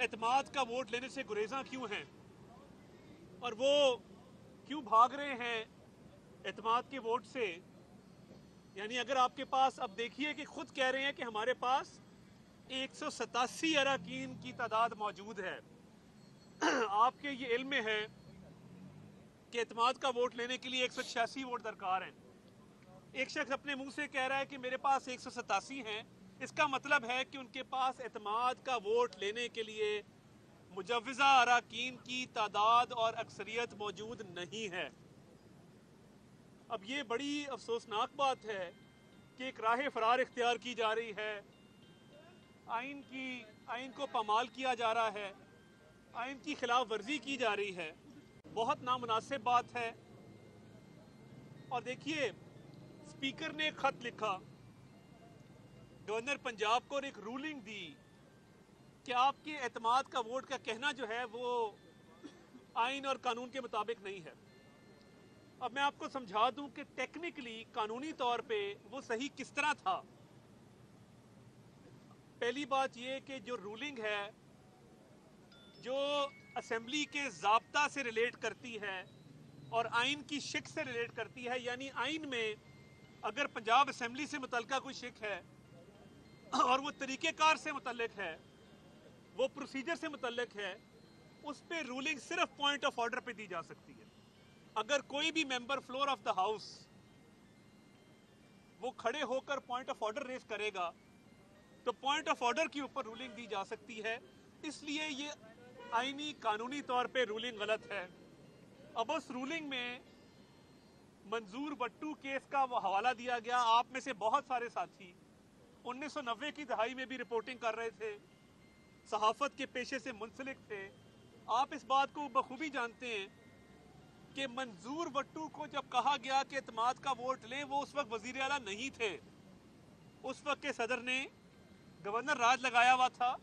एतमाद का वोट लेने से गुरेजा क्यों हैं और वो क्यों भाग रहे हैं एतमाद के वोट से। यानी अगर आपके पास, अब देखिए कि खुद कह रहे हैं कि हमारे पास 187 अरकान की तादाद मौजूद है। आपके ये इल्म में है कि एतमाद का वोट लेने के लिए 186 वोट दरकार हैं। एक शख्स अपने मुंह से कह रहा है कि मेरे पास 187 हैं। इसका मतलब है कि उनके पास एतमाद का वोट लेने के लिए मुजव्वज़ा अरकान की तादाद और अक्सरियत मौजूद नहीं है। अब ये बड़ी अफसोसनाक बात है कि एक राह फरार इख्तियार की जा रही है, आइन को पामाल किया जा रहा है, आइन की खिलाफ वर्जी की जा रही है। बहुत नामुनासिब बात है। और देखिए, स्पीकर ने एक खत लिखा गवर्नर पंजाब को और एक रूलिंग दी कि आपके एतमाद का वोट का कहना जो है वो आइन और कानून के मुताबिक नहीं है। अब मैं आपको समझा दूं कि टेक्निकली, कानूनी तौर पे वो सही किस तरह था। पहली बात ये कि जो रूलिंग है जो असेंबली के ज़ाब्ता से रिलेट करती है और आइन की शिक से रिलेट करती है, यानी आइन में अगर पंजाब असेंबली से मुतल्लिका कोई शिक है और वो तरीक़ेकार से मुतल्लिक है, वो प्रोसीजर से मुतल्लिक है, उस पर रूलिंग सिर्फ पॉइंट ऑफ ऑर्डर पे दी जा सकती है। अगर कोई भी member floor of the house वो खड़े होकर पॉइंट ऑफ ऑर्डर रेज करेगा तो पॉइंट ऑफ ऑर्डर के ऊपर रूलिंग दी जा सकती है। इसलिए ये आईनी कानूनी तौर पे रूलिंग गलत है। अब उस रूलिंग में मंजूर बट्टू केस का वो हवाला दिया गया। आप में से बहुत सारे साथी 1990 की दहाई में भी रिपोर्टिंग कर रहे थे, सहाफत के पेशे से मुंसलिक थे। आप इस बात को बखूबी जानते हैं कि मंजूर बट्टू को जब कहा गया कि एतमाद का वोट लें, वो उस वक्त वजीर आला नहीं थे। उस वक्त के सदर ने गवर्नर राज लगाया हुआ था।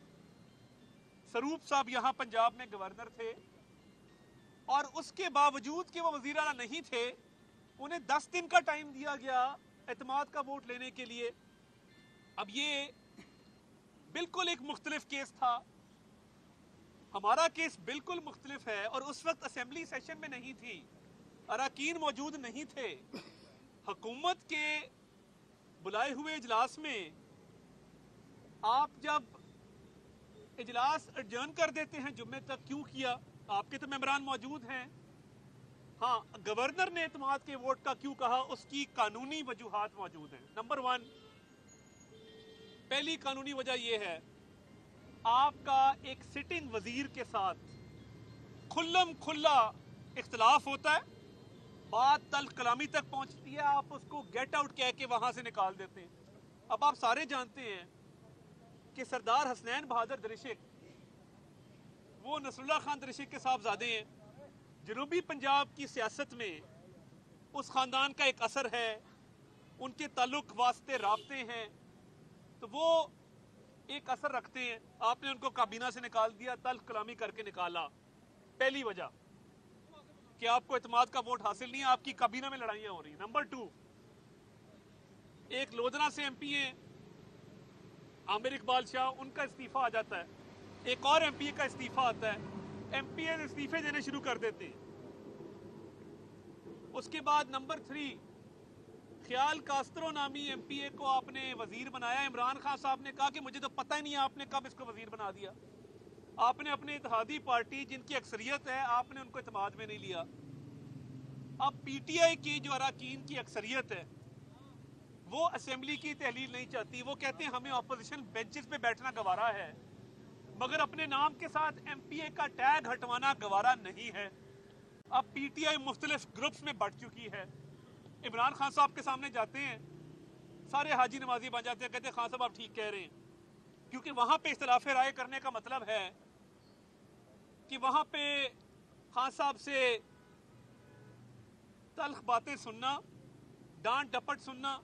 सरूप साहब यहाँ पंजाब में गवर्नर थे और उसके बावजूद कि वो वजीर आला नहीं थे, उन्हें 10 दिन का टाइम दिया गया एतमाद का वोट लेने के लिए। अब ये बिल्कुल एक मुख्तलिफ केस था, हमारा केस बिल्कुल मुख्तलिफ है। और उस वक्त असेंबली सेशन में नहीं थी, अरकान मौजूद नहीं थे। हुकूमत के बुलाए हुए इजलास में आप जब इजलास एडजर्न कर देते हैं जुम्मे तक, क्यों किया? आपके तो मेंबरान मौजूद हैं। हाँ, गवर्नर ने एतमाद के वोट का क्यों कहा, उसकी कानूनी वजूहात मौजूद हैं। नंबर 1, पहली कानूनी वजह यह है, आपका एक सिटिंग वजीर के साथ खुल्लम खुल्ला इख्तलाफ होता है, बात तल्ख कलामी तक पहुंचती है, आप उसको गेट आउट कह के वहां से निकाल देते हैं। अब आप सारे जानते हैं कि सरदार हसनैन बहादुर दरिशिक, वो नसरुल्लाह खान दरिशिक के साहबजादे हैं। जनूबी पंजाब की सियासत में उस खानदान का एक असर है, उनके ताल्लुक वास्ते राब्ते हैं, तो वो एक असर रखते हैं। आपने उनको काबीना से निकाल दिया, तल्ख कलामी करके निकाला। पहली वजह कि आपको एतमाद का वोट हासिल नहीं है, आपकी काबीना में लड़ाइयां हो रही। नंबर 2, एक लोधना से एमपी हैं आमिर इकबाल शाह, उनका इस्तीफा आ जाता है, एक और एमपी का इस्तीफा आता है, एमपी इस्तीफे देने शुरू कर देते हैं। उसके बाद नंबर 3, ख्याल कास्त्रो नामी एमपीए को आपने वजीर बनाया। इमरान खान साहब ने कहा कि मुझे तो पता ही नहीं आपने कब इसको वजीर बना दिया। आपने अपने इत्तेहादी पार्टी जिनकी अक्सरियत है, आपने उनको इत्तेमाद में नहीं लिया। अब पीटीआई की जो अरकान की अक्सरियत है वो असेंबली की तहलील नहीं चाहती। वो कहते हैं हमें ऑपोजिशन बेंचेस पे बैठना गवारा है, मगर अपने नाम के साथ एमपीए का टैग हटवाना गवारा नहीं है। अब पीटीआई मुख्तलिफ ग्रुप्स में बढ़ चुकी है। इमरान खान साहब के सामने जाते हैं, सारे हाजी नमाजी बन जाते हैं, कहते हैं खान साहब आप ठीक कह रहे हैं, क्योंकि वहां पे इख्तिलाफ राय करने का मतलब है कि वहां पे खान साहब से तल्ख बातें सुनना, डांट डपट सुनना।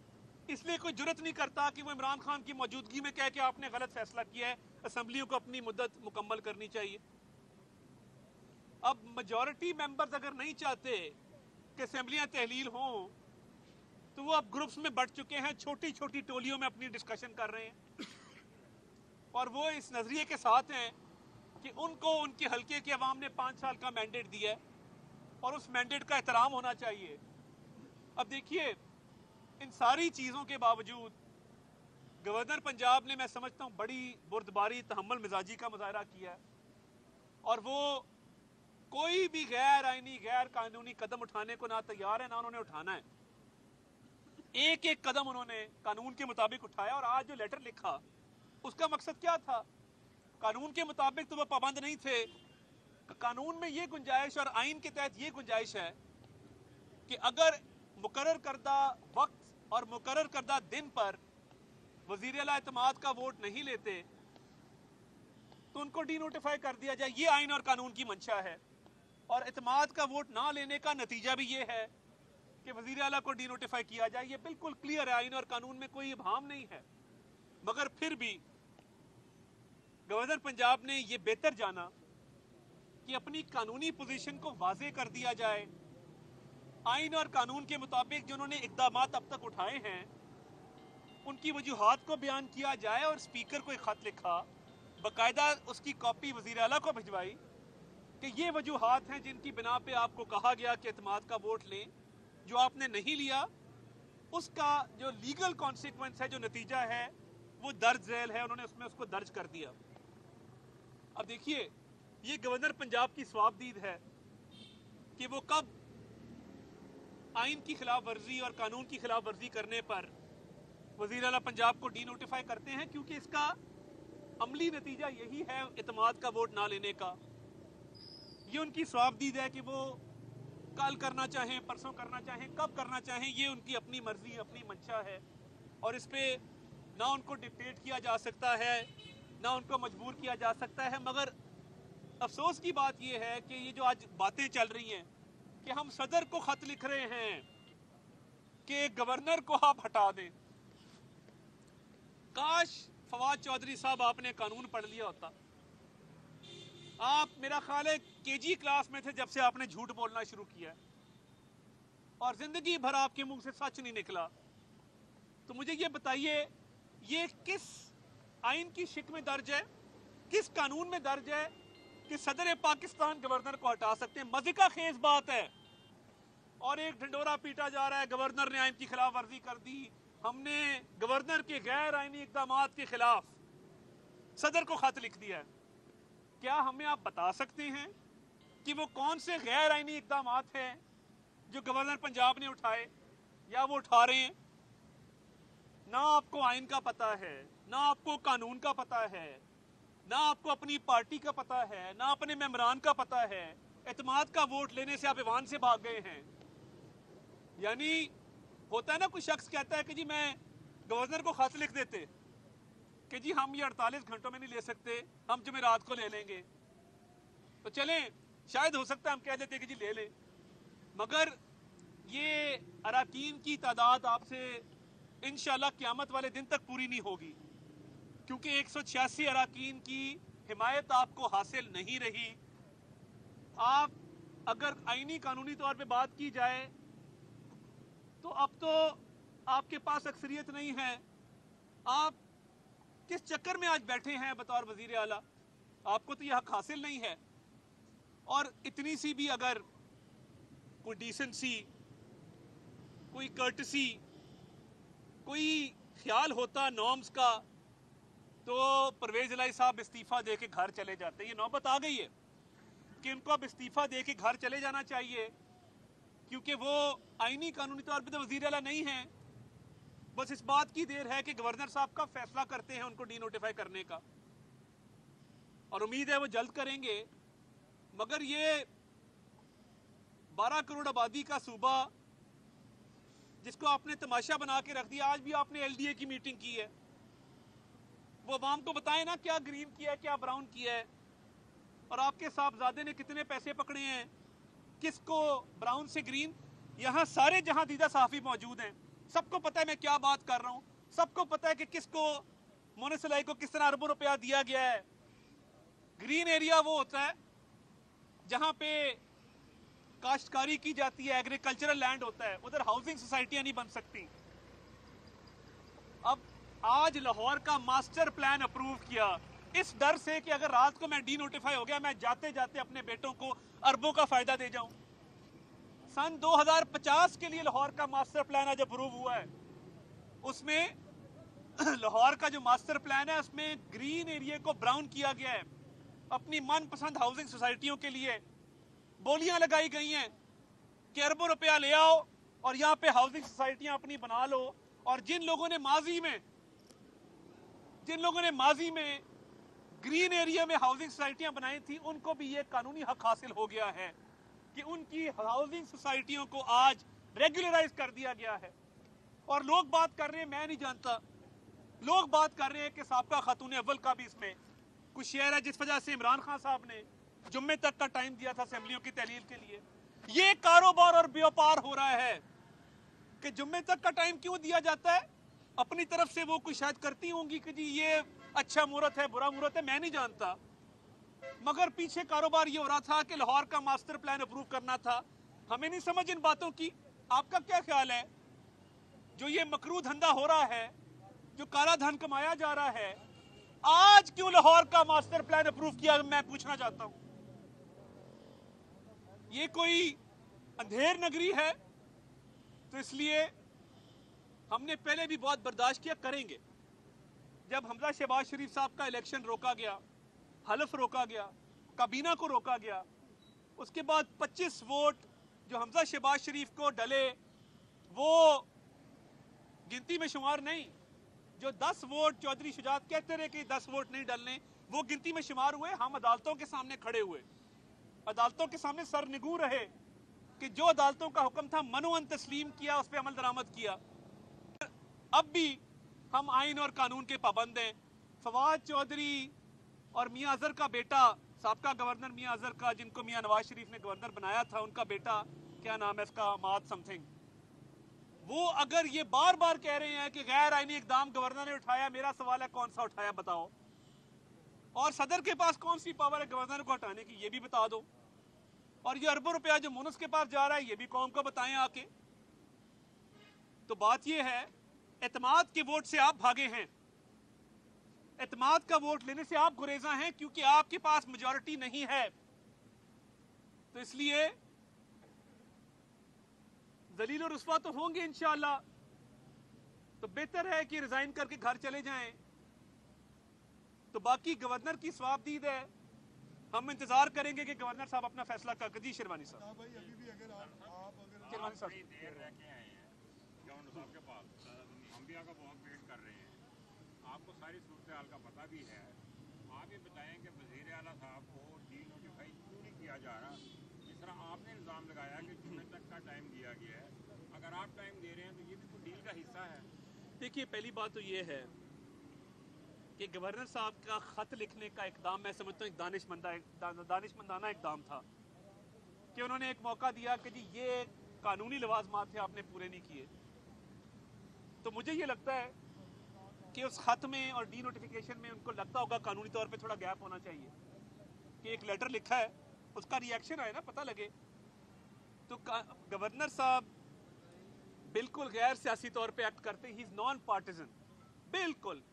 इसलिए कोई जुर्रत नहीं करता कि वो इमरान खान की मौजूदगी में कह के आपने गलत फैसला किया है, असेंबलियों को अपनी मुद्दत मुकम्मल करनी चाहिए। अब मेजॉरिटी मेंबर्स अगर नहीं चाहते कि असेंबलियां तहलील हों, तो वो अब ग्रुप्स में बढ़ चुके हैं, छोटी छोटी टोलियों में अपनी डिस्कशन कर रहे हैं। और वो इस नजरिए के साथ हैं, कि उनको उनके हल्के के अवाम ने 5 साल का मैंडेट दिया है और उस मैंडेट का एहतराम होना चाहिए। अब देखिए, इन सारी चीज़ों के बावजूद गवर्नर पंजाब ने, मैं समझता हूँ, बड़ी बुर्दबारी, तहम्मुल मिजाजी का मुजाहरा किया है और वो कोई भी गैर आईनी, गैर कानूनी कदम उठाने को ना तैयार है, ना उन्होंने उठाना है। एक एक कदम उन्होंने कानून के मुताबिक उठाया और आज जो लेटर लिखा उसका मकसद क्या था? कानून के मुताबिक तो वो पाबंद नहीं थे। कानून में ये गुंजाइश और आइन के तहत ये गुंजाइश है कि अगर मुकर्रर करदा वक्त और मुकर्रर करदा दिन पर वजीर आला एतमाद का वोट नहीं लेते तो उनको डीनोटिफाई कर दिया जाए। ये आइन और कानून की मंशा है और एतमाद का वोट ना लेने का नतीजा भी ये है कि वजीर आला को डीनोटिफाई किया जाए। ये बिल्कुल क्लियर है, आइन और कानून में कोई इबहम नहीं है। मगर फिर भी गवर्नर पंजाब ने यह बेहतर जाना कि अपनी कानूनी पोजीशन को वाजे कर दिया जाए। आइन और कानून के मुताबिक जो उन्होंने इक़दाम अब तक उठाए हैं उनकी वजूहात को बयान किया जाए और स्पीकर को एक खत लिखा, बाकायदा उसकी कॉपी वजीर आला को भिजवाई कि ये वजूहात हैं जिनकी बिना पे आपको कहा गया कि एतमाद का वोट लें, जो आपने नहीं लिया उसका जो लीगल कॉन्सिक्वेंस है, जो नतीजा है वो दर्ज झेल है। उन्होंने उसमें उसको दर्ज कर दिया। अब देखिए, ये गवर्नर पंजाब की स्वाबदीद है कि वो कब आइन की खिलाफ वर्जी और कानून की खिलाफ वर्जी करने पर वजीर आला पंजाब को डीनोटिफाई करते हैं, क्योंकि इसका अमली नतीजा यही है एतमाद का वोट ना लेने का। ये उनकी स्वाबदीद है कि वो कल करना चाहें, परसों करना चाहें, कब करना चाहें, ये उनकी अपनी मर्जी, अपनी मंशा है और इस पे ना उनको डिक्टेट किया जा सकता है, ना उनको मजबूर किया जा सकता है। मगर अफसोस की बात यह है कि ये जो आज बातें चल रही हैं कि हम सदर को खत लिख रहे हैं कि गवर्नर को आप हटा दें। काश फवाद चौधरी साहब आपने कानून पढ़ लिया होता। आप, मेरा ख्याल है, केजी क्लास में थे जब से आपने झूठ बोलना शुरू किया और जिंदगी भर आपके मुंह से सच नहीं निकला। तो मुझे ये बताइए, ये किस आइन की शिक में दर्ज है, किस कानून में दर्ज है कि सदर पाकिस्तान गवर्नर को हटा सकते हैं? मजे का खेज बात है और एक ढिंडोरा पीटा जा रहा है, गवर्नर ने आइन की खिलाफ वर्जी कर दी, हमने गवर्नर के गैर आईनी इक़दामात के खिलाफ सदर को खत लिख दिया है। क्या हमें आप बता सकते हैं कि वो कौन से गैर आईनी इक़दामात हैं जो गवर्नर पंजाब ने उठाए या वो उठा रहे हैं? ना आपको आइन का पता है, ना आपको कानून का पता है, ना आपको अपनी पार्टी का पता है, ना अपने मेंबरान का पता है। एतमाद का वोट लेने से आप ईवान से भाग गए हैं। यानी होता है ना, कोई शख्स कहता है कि जी मैं गवर्नर को खत लिख देते कि जी हम ये 48 घंटों में नहीं ले सकते, हम जुमेरात को ले लेंगे, तो चलें, शायद हो सकता है हम कह देते कि जी ले लें। मगर ये अराकीन की तादाद आपसे इंशाल्लाह क़यामत वाले दिन तक पूरी नहीं होगी, क्योंकि 186 अराकीन की हिमायत आपको हासिल नहीं रही। आप, अगर आईनी कानूनी तौर पे बात की जाए तो अब तो आपके पास अक्सरियत नहीं है। आप किस चक्कर में आज बैठे हैं बतौर वजीर आला? आपको तो यह हक हासिल नहीं है। और इतनी सी भी अगर कोई डिसेंसी, कोई कर्टसी, कोई ख्याल होता नॉर्म्स का, तो परवेज इलाही साहब इस्तीफा दे के घर चले जाते। ये नौबत आ गई है कि इनको अब इस्तीफा दे के घर चले जाना चाहिए, क्योंकि वो आईनी कानूनी तौर पे तो वजीर आला नहीं है। बस इस बात की देर है कि गवर्नर साहब का फैसला करते हैं उनको डीनोटिफाई करने का, और उम्मीद है वो जल्द करेंगे। मगर ये 12 करोड़ आबादी का सूबा जिसको आपने तमाशा बना के रख दिया, आज भी आपने एलडीए की मीटिंग की है, वो अवाम को बताए ना क्या ग्रीन किया है, क्या ब्राउन किया है, और आपके साहबजादे ने कितने पैसे पकड़े हैं, किसको ब्राउन से ग्रीन। यहाँ सारे जहां दीदा सहाफी मौजूद हैं, सबको पता है मैं क्या बात कर रहा हूँ, सबको पता है कि किसको, मोनेसलाई को किस तरह अरबों रुपया दिया गया है। ग्रीन एरिया वो होता है जहां पे काश्तकारी की जाती है, एग्रीकल्चरल लैंड होता है, उधर हाउसिंग सोसाइटियां नहीं बन सकती। अब आज लाहौर का मास्टर प्लान अप्रूव किया, इस डर से कि अगर रात को मैं डी नोटिफाई हो गया, मैं जाते जाते अपने बेटों को अरबों का फायदा दे जाऊं। सन 2050 के लिए लाहौर का मास्टर प्लान आज अप्रूव हुआ है। उसमें लाहौर का जो मास्टर प्लान है उसमें ग्रीन एरिया को ब्राउन किया गया है। अपनी मनपसंद हाउसिंग सोसाइटियों के लिए बोलियां लगाई गई हैं कि अरबों रुपया ले आओ और यहाँ पे हाउसिंग सोसाइटियां अपनी बना लो। और जिन लोगों ने माजी में ग्रीन एरिया में हाउसिंग सोसाइटियां बनाई थी, उनको भी ये कानूनी हक हासिल हो गया है कि उनकी हाउसिंग सोसाइटियों को आज रेगुलराइज कर दिया गया है। और लोग बात कर रहे हैं, मैं नहीं जानता, लोग बात कर रहे हैं कि साबका खातून अव्वल का भी इसमें कुछ शेयर है, जिस वजह से इमरान खान साहब ने जुम्मे तक का टाइम दिया था असेंबलियों की तहलील के लिए। ये कारोबार और व्यापार हो रहा है कि जुम्मे तक का टाइम क्यों दिया जाता है। अपनी तरफ से वो कुछ शायद करती होंगी कि जी ये अच्छा मुहूर्त है, बुरा मुहूर्त है, मैं नहीं जानता, मगर पीछे कारोबार ये हो रहा था कि लाहौर का मास्टर प्लान अप्रूव करना था। हमें नहीं समझ इन बातों की। आपका क्या ख्याल है, जो ये मकरू धंधा हो रहा है, जो काला धन कमाया जा रहा है, आज क्यों लाहौर का मास्टर प्लान अप्रूव किया, मैं पूछना चाहता हूं। ये कोई अंधेर नगरी है, तो इसलिए हमने पहले भी बहुत बर्दाश्त किया, करेंगे। जब हमजा शहबाज शरीफ साहब का इलेक्शन रोका गया, हलफ रोका गया, काबीना को रोका गया, उसके बाद 25 वोट जो हमजा शहबाज शरीफ को डले वो गिनती में शुमार नहीं। जो 10 वोट चौधरी शुजात कहते रहे कि 10 वोट नहीं डलने, वो गिनती में शुमार हुए। हम अदालतों के सामने खड़े हुए, अदालतों के सामने सर निगू रहे कि जो अदालतों का हुक्म था मनोअन तस्लीम किया, उस पर अमल दरामद किया। अब भी हम आइन और कानून के पाबंद हैं। फवाद चौधरी और मियां अजहर का बेटा, साबका गवर्नर मियां अजहर का, जिनको मियां नवाज शरीफ ने गवर्नर बनाया था, उनका बेटा, क्या नाम है इसका, माद समथिंग, वो अगर ये बार बार कह रहे हैं कि गैर आईनी इकदाम गवर्नर ने उठाया, मेरा सवाल है कौन सा उठाया बताओ। और सदर के पास कौन सी पावर है गवर्नर को हटाने की, ये भी बता दो। और ये अरबों रुपया जो मुनस के पास जा रहा है, ये भी कौम को बताएं आके। तो बात ये है, एतमाद के वोट से आप भागे हैं, एतमाद का वोट लेने से आप गुरेजा हैं, क्योंकि आपके पास मेजॉरिटी नहीं है। तो इसलिए जलील और रुस्वा तो होंगे इंशाअल्लाह, तो बेहतर है कि रिजाइन करके घर चले जाएं। तो बाकी गवर्नर की स्वाबदीद है, हम इंतजार करेंगे कि गवर्नर साहब अपना फैसला कर। जी शेरवानी साहब, भाई अभी भी अगर आप शेरवानी साहब, देर रह के आए हैं गवर्नर साहब के पास, हम भी आपका बहुत वेट कर रहे हैं, आपको सारी सूरत हाल का पता भी है। आप ये बताएं कि वज़ीर आला साहब को डी नोटिफाई क्यों नहीं किया जा रहा। जिस तरह आपने इल्ज़ाम लगाया कि जुम्मे तक का टाइम दिया गया है, अगर आप टाइम दे रहे हैं तो ये भी तो डील का हिस्सा है। देखिए पहली बात तो ये है कि गवर्नर साहब का खत लिखने का इकदाम मैं समझता हूँ एक दानिशमंदाना इकदाम था कि उन्होंने एक मौका दिया कि जी ये कानूनी लवाजमात थे, आपने पूरे नहीं किए। तो मुझे ये लगता है कि उस खत में और डी नोटिफिकेशन में उनको लगता होगा कानूनी तौर पे थोड़ा गैप होना चाहिए कि एक लेटर लिखा है, उसका रिएक्शन आए ना, पता लगे। तो गवर्नर साहब बिल्कुल गैर सियासी तौर पे एक्ट करते, ही इज नॉन पार्टिजन बिल्कुल।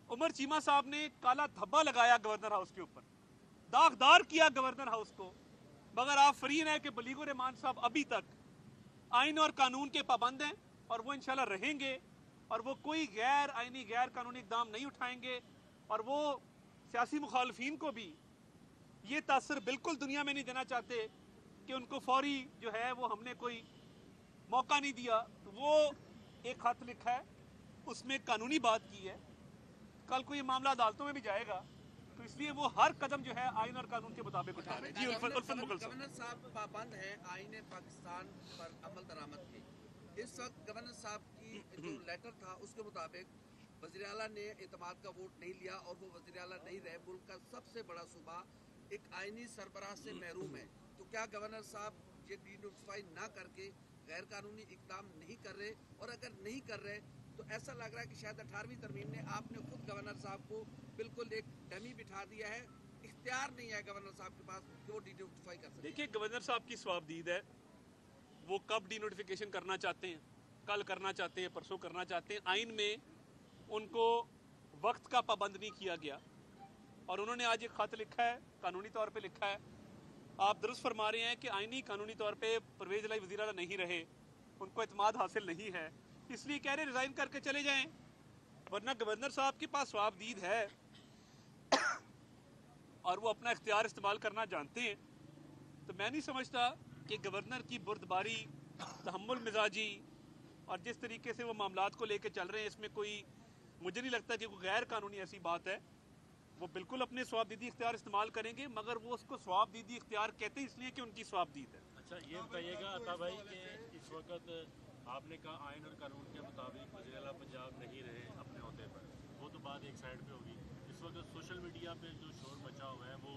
उमर चीमा साहब ने काला धब्बा लगाया गवर्नर हाउस के ऊपर, दागदार किया गवर्नर हाउस को, मगर आप फरीन है कि बलीगुर रहमान साहब अभी तक आइन और कानून के पाबंद हैं और वो इंशाल्लाह रहेंगे, और वो कोई गैर आइनी गैर कानूनी इकदाम नहीं उठाएंगे। और वो सियासी मुखालफिन को भी ये तासर बिल्कुल दुनिया में नहीं देना चाहते कि उनको फौरी जो है वो हमने कोई मौका नहीं दिया। तो वो एक खत लिखा है, उसमें कानूनी बात की है, कल को ये मामला अदालतों में भी जाएगा, तो इसलिए वो हर कदम जो है आइन और कानून के मुताबिक उठा रहे हैं। जी उल्फत मुगल साहब, गवर्नर साहब पाबंद है आईने पाकिस्तान पर अमल दरामद के। इस वक्त गवर्नर साहब की जो लेटर था उसके मुताबिक वज़ीर आला ने एतमाद का वोट नहीं लिया और वो वज़ीर आला नहीं रहे। मुल्क का सबसे बड़ा सूबा एक आईनी सरबराह से महरूम है। तो क्या गवर्नर साहब ये डी नोटिफाई ना करके गैर कानूनी इकदाम नहीं कर रहे? और अगर नहीं कर रहे तो ऐसा लग रहा है कि शायद 18वीं तरमीम ने आपने खुद गवर्नर साहब को बिल्कुल एक डमी बिठा दिया है, इख्तियार नहीं है गवर्नर साहब के पास कि वो डी नोटिफाई कर सके। देखिए गवर्नर साहब की स्वाबदीद है, वो कब डी नोटिफिकेशन करना चाहते हैं, कल करना चाहते हैं, परसों करना चाहते हैं। आइन में उनको वक्त का पाबंद नहीं किया गया और उन्होंने आज एक खत लिखा है, कानूनी तौर पे लिखा है। आप दुरुस्त फरमा रहे हैं कि आईनी कानूनी तौर पे परवेज इलाही वज़ीर आला नहीं रहे, उनको इत्मीनान हासिल नहीं है, इसलिए कह रहे रिज़ाइन करके चले जाएं, वरना गवर्नर साहब के पास स्वाबदीद है और वो अपना इख्तियार इस्तेमाल करना जानते हैं। तो मैं नहीं समझता कि गवर्नर की बुर्दबारी, तहम्मुल मिजाजी और जिस तरीके से वो मामलात को लेकर चल रहे हैं, इसमें कोई, मुझे नहीं लगता कि कोई गैर कानूनी ऐसी बात है। वो बिल्कुल अपने स्वाबदीदी इख्तियार इस्तेमाल करेंगे, मगर वो उसको स्वाबदीदी इख्तियार कहते हैं इसलिए कि उनकी स्वाबदीद है। अच्छा, ये बताइएगा अता भाई कि इस वक्त आपने कहा आइन और कानून के मुताबिक वज़ीर आला पंजाब नहीं रहे अपने ओहदे पर, वो तो बात एक साइड पे होगी। इस वक्त सोशल मीडिया पे जो शोर मचा हुआ है वो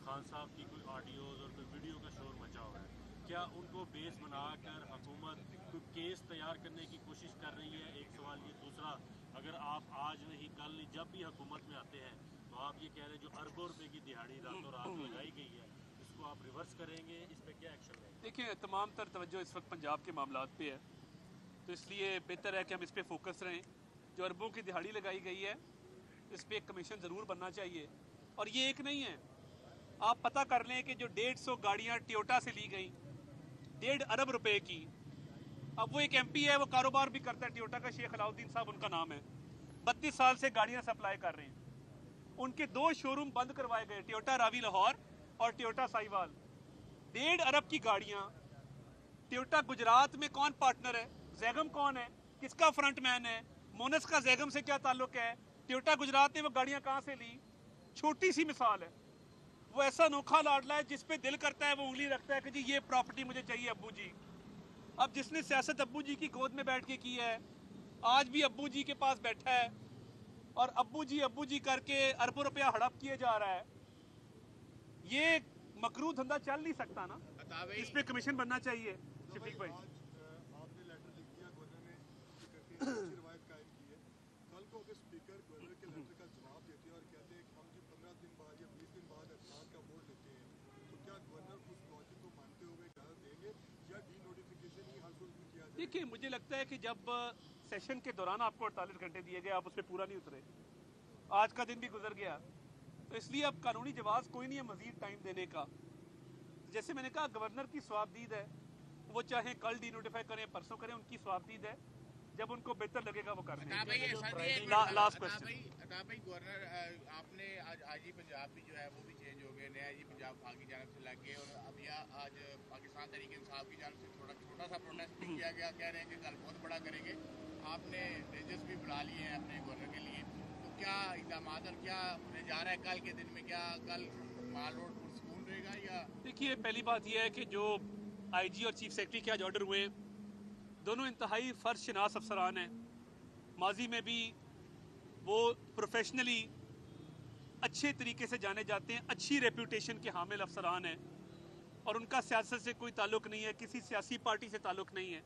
खान साहब की कोई ऑडियोज़ और कोई वीडियो का शोर मचा हुआ है, क्या उनको बेस बनाकर हुकूमत कोई केस तैयार करने की कोशिश कर रही है? एक सवाल ये। दूसरा, अगर आप आज नहीं कल नहीं जब भी हुकूमत में आते हैं तो आप ये कह रहे हैं जो अरबों रुपए की दिहाड़ी रातों रात लगाई गई है इसको आप रिवर्स करेंगे, इस पर क्या एक्शन लेंगे? देखिए, तमाम तर तवज्जो इस वक्त पंजाब के मामलात पे है, तो इसलिए बेहतर है कि हम इस पर फोकस रहें। जो अरबों की दिहाड़ी लगाई गई है इस पर एक कमीशन ज़रूर बनना चाहिए। और ये एक नहीं है, आप पता कर लें कि जो 150 गाड़ियाँ टोयोटा से ली गई 1.5 अरब रुपए की, अब वो एक MP है, वो कारोबार भी करता है टोयोटा का, शेख अलाउद्दीन साहब उनका नाम है, 32 साल से गाड़ियाँ सप्लाई कर रहे हैं। उनके 2 शोरूम बंद करवाए गए, टोयोटा रावी लाहौर और टोयोटा साहिवाल। 1.5 अरब की गाड़ियाँ। टोयोटा गुजरात में कौन पार्टनर है? जैगम कौन है? किसका फ्रंटमैन है? मोनस का जैगम से क्या ताल्लुक है? टोयोटा गुजरात ने वो गाड़ियाँ कहाँ से ली? छोटी सी मिसाल है। वो ऐसा नोखा लाडला है जिस पे दिल करता है वो उंगली रखता है कि जी ये प्रॉपर्टी मुझे चाहिए अब्बू जी। अब जिसने सियासत अब्बू जी की गोद में बैठ के की है, आज भी अब्बू जी के पास बैठा है और अब्बू जी करके अरबों रुपया हड़प किए जा रहा है। ये मकरू धंधा चल नहीं सकता ना, इस पे कमीशन बनना चाहिए। शफीक भाई, आपने लेटर लिख दिया, गवर्नर ने अच्छी रवायत कायम की है। कल को अगर स्पीकर गवर्नर के लेटर का जवाब देते हैं और कहते हैं कि हम जी 15 दिन बाद या 20 दिन बाद एतमाद का वोट लेते हैं, तो क्या गवर्नर उस लॉजिक को मानते हुए इजाजत देंगे या डी नोटिफिकेशन ही हर सूरत में किया जाए? देखिए, मुझे लगता है कि जब सेशन के दौरान आपको 48 घंटे दिए गए, आप उस पर पूरा नहीं उतरे, आज का दिन भी गुजर गया, तो इसलिए अब कानूनी जवाब कोई नहीं है मजीद टाइम देने का। जैसे मैंने कहा, गवर्नर की स्वाबदीद है, वो चाहे कल डी नोटिफाई करें, परसों करें, उनकी स्वाबदीद है, जब उनको बेहतर लगेगा वो कर देंगे। Last question. भाई, गवर्नर आपने आज ही पंजाब भी जो है वो भी चेंज हो गए, नया जी पंजाब खान की जानब से लग गए और अब यह आज पाकिस्तान तहरीक इंसाफ की जानब से थोड़ा छोटा सा प्रोटेस्ट भी किया गया, कह रहे हैं कि कल बहुत बड़ा करेंगे। आपने रेंजर्स भी बुला लिए हैं अपने गवर्नर के लिए, तो क्या इक़दाम और क्या होने जा रहा है कल के दिन में? क्या कल माल रोड पुरसकून रहेगा या? देखिए, पहली बात यह है कि जो IG और चीफ सेक्रेटरी के आज ऑर्डर हुए, दोनों इंतहाई फ़र्ज शनास अफसरान हैं। माजी में भी वो प्रोफेशनली अच्छे तरीके से जाने जाते हैं, अच्छी रेपूटेशन के हामिल अफसरान हैं और उनका सियासत से कोई ताल्लुक नहीं है, किसी सियासी पार्टी से ताल्लुक नहीं है।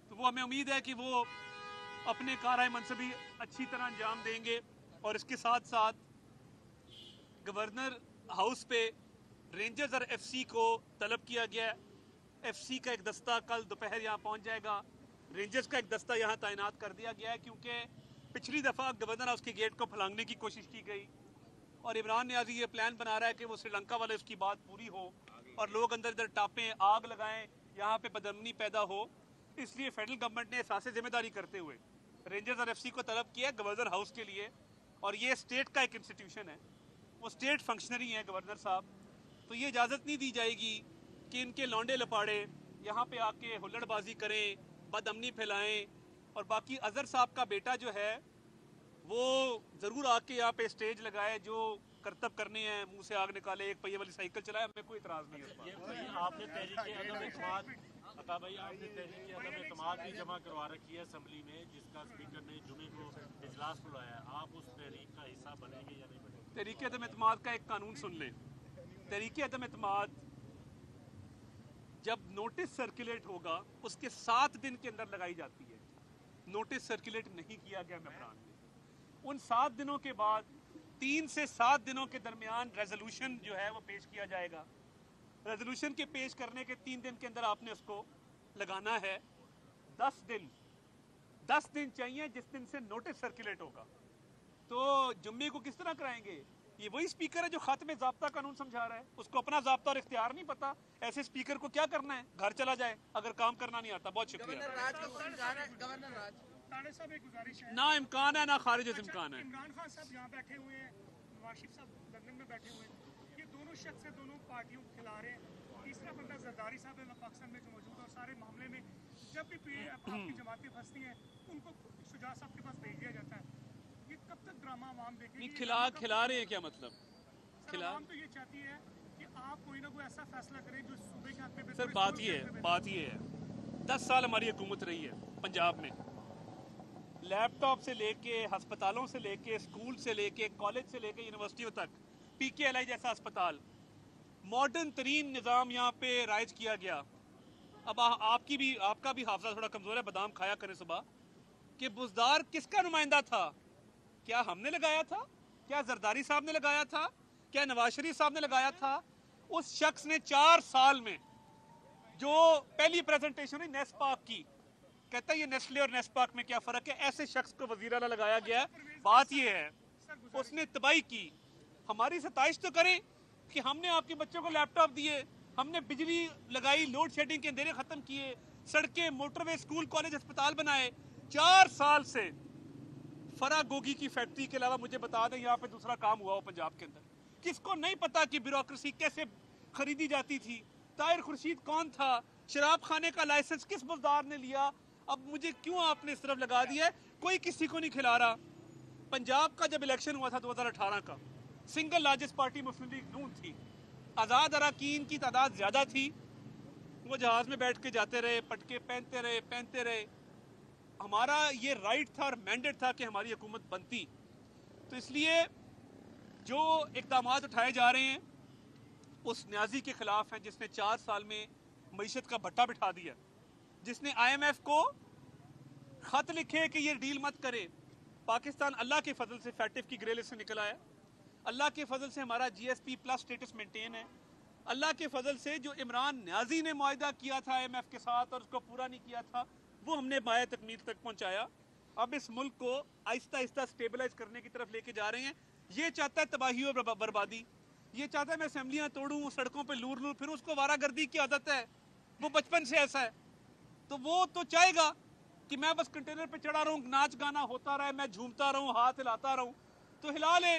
तो वो हमें उम्मीद है कि वो अपने कारआए मनसबी अच्छी तरह अंजाम देंगे। और इसके साथ साथ गवर्नर हाउस पे रेंजर्स और FC को तलब किया गया है। FC का एक दस्ता कल दोपहर यहाँ पहुँच जाएगा, रेंजर्स का एक दस्ता यहाँ तैनात कर दिया गया है, क्योंकि पिछली दफ़ा गवर्नर हाउस के गेट को फलांगने की कोशिश की गई और इमरान नियाज़ी ये प्लान बना रहा है कि वो श्रीलंका वाले उसकी बात पूरी हो और लोग अंदर इधर टापें, आग लगाएं, यहाँ पे बदअमनी पैदा हो। इसलिए फेडरल गवर्नमेंट ने एहसास जिम्मेदारी करते हुए रेंजर्स और FC को तलब किया गवर्नर हाउस के लिए। और ये स्टेट का एक इंस्टीट्यूशन है, वो स्टेट फंक्शनरी हैं गवर्नर साहब, तो ये इजाज़त नहीं दी जाएगी कि इनके लौंडे लपाड़े यहाँ पे आके हुल्लड़बाजी करें, बदअमनी फैलाएं। और बाकी अजहर साहब का बेटा जो है वो ज़रूर आके यहाँ पे स्टेज लगाए, जो करतब करने हैं, मुंह से आग निकाले, एक पहिए वाली साइकिल चलाए, हमें कोई इतराज़ नहीं है। ये आपने तहरीक-ए-अदम-ए-इत्तेमाद, अता भाई, आपने तहरीक-ए-अदम-ए-इत्तेमाद भी जमा करवा रखी है असम्बली में, जिसका स्पीकर ने जुमे को इजलास बुलाया है, आप उस तहरीक का हिस्सा बनेंगे या नहीं बनेंगे? तहरीक-ए-अदम-ए-इत्तेमाद का एक कानून सुन लें। तहरीक-ए-अदम-ए-इत्तेमाद जब नोटिस सर्कुलेट होगा उसके 7 दिन के अंदर लगाई जाती है। नोटिस सर्कुलेट नहीं किया गया मेमोरान में, उन 7 दिनों के बाद 3 से 7 दिनों के दरमियान रेजोल्यूशन जो है वो पेश किया जाएगा। रेजोल्यूशन के पेश करने के 3 दिन के अंदर आपने उसको लगाना है। 10 दिन चाहिए जिस दिन से नोटिस सर्कुलेट होगा। तो जुम्मे को किस तरह कराएंगे? ये वही स्पीकर है जो खत में ज़ाब्ता कानून समझा रहा है, उसको अपना ज़ाब्ता और इख्तियार नहीं पता। ऐसे स्पीकर को क्या करना है, घर चला जाए अगर काम करना नहीं आता। बहुत शुक्रिया। गवर्नर राज का कोई इम्कान है? गवर्नर राज, ताने साहब एक गुजारिश है, ना इम्कान है ना खारिज इम्कान है। इमरान खान साहब यहाँ बैठे हुए हैं, नवाज शरीफ साहब लंदन में बैठे हुए हैं, ये दोनों शख्स है, दोनों पार्टियों को खिला रहे हैं। तीसरा बंदा जरदारी साहब है पाकिस्तान में जो मौजूद है, और सारे मामले में जब भी आपकी जमातें फंसती हैं उनको शुजा साहब के पास भेज दिया जाता है। ये कब तक ड्रामा आवाम देखेगी? खिला रहे हैं क्या मतलब? सर, आवाम तो ये चाहती है कि आप कोई ना कोई ऐसा फैसला करें जो सूबे के हक में। सर बात ये है 10 साल हमारी हुकूमत रही है पंजाब में, लैपटॉप से लेके अस्पतालों से लेके स्कूल से लेके कॉलेज से लेके यूनिवर्सिटियों तक, PKLI जैसा अस्पताल, मॉडर्न तरीन निज़ाम यहाँ पे राइज किया गया। अब आपका भी हाफजा थोड़ा कमज़ोर है, बादाम खाया करें सुबह। कि बुज़दार किसका नुमाइंदा था? क्या हमने लगाया था? क्या जरदारी साहब ने लगाया था? क्या नवाज शरीफ साहब ने लगाया था? उस शख्स ने 4 साल में जो पहली प्रेजेंटेशन हुई नेस्पाक की, कहता है ये नेस्ले और नेस्पाक में क्या फ़र्क है, ऐसे शख्स को वज़ीर आला लगाया गया। बात ये है उसने तबाही की। हमारी सताइश तो करें कि हमने आपके बच्चों को लैपटॉप दिए, हमने बिजली लगाई, लोड शेडिंग के अंधेरे खत्म किए, सड़कें, मोटरवे, स्कूल, कॉलेज, अस्पताल बनाए। 4 साल से फरा गोगी की फैक्ट्री के अलावा मुझे बता दें यहाँ पे दूसरा काम हुआ हो पंजाब के अंदर? किसको नहीं पता कि ब्यूरोक्रेसी कैसे खरीदी जाती थी? ताहिर खुर्शीद कौन था? शराब खाने का लाइसेंस किस बुज़दार ने लिया? अब मुझे क्यों आपने इस तरफ लगा दिया है? कोई किसी को नहीं खिला रहा। पंजाब का जब इलेक्शन हुआ था 2018 का, सिंगल लार्जेस्ट पार्टी मुस्लिम लीग नून थी। आज़ाद अरकान की तादाद ज़्यादा थी, वो जहाज़ में बैठ के जाते रहे, पटके पहनते रहे। हमारा ये राइट था और मैंडेट था कि हमारी हुकूमत बनती। तो इसलिए जो इक़दामात उठाए जा रहे हैं उस न्याजी के खिलाफ हैं जिसने 4 साल में मईशत का भट्टा बिठा दिया, जिसने IMF को खत लिखे कि ये डील मत करे। पाकिस्तान अल्लाह के फजल से फैटिफ की ग्रे लिस्ट से निकल आया। अल्लाह के फजल से हमारा GSP+ स्टेटस मेंटेन है। अल्लाह के फजल से जो इमरान न्याजी ने मुआहदा किया था IMF के साथ और उसको पूरा नहीं किया था, वो हमने बाय तकमील तक पहुंचाया। अब इस मुल्क को आहिस्ता आहिस्ता स्टेबलाइज करने की तरफ लेके जा रहे हैं। ये चाहता है तबाही और बर्बादी, ये चाहता है मैं असेंबलियां तोड़ूं, सड़कों पे लूर फिर उसको वारागर्दी की आदत है, वो बचपन से ऐसा है। तो वो तो चाहेगा कि मैं बस कंटेनर पे चढ़ा रहूं, नाच गाना होता रहे, मैं झूमता रहूं, हाथ हिलाता रहूं। तो हिला ले,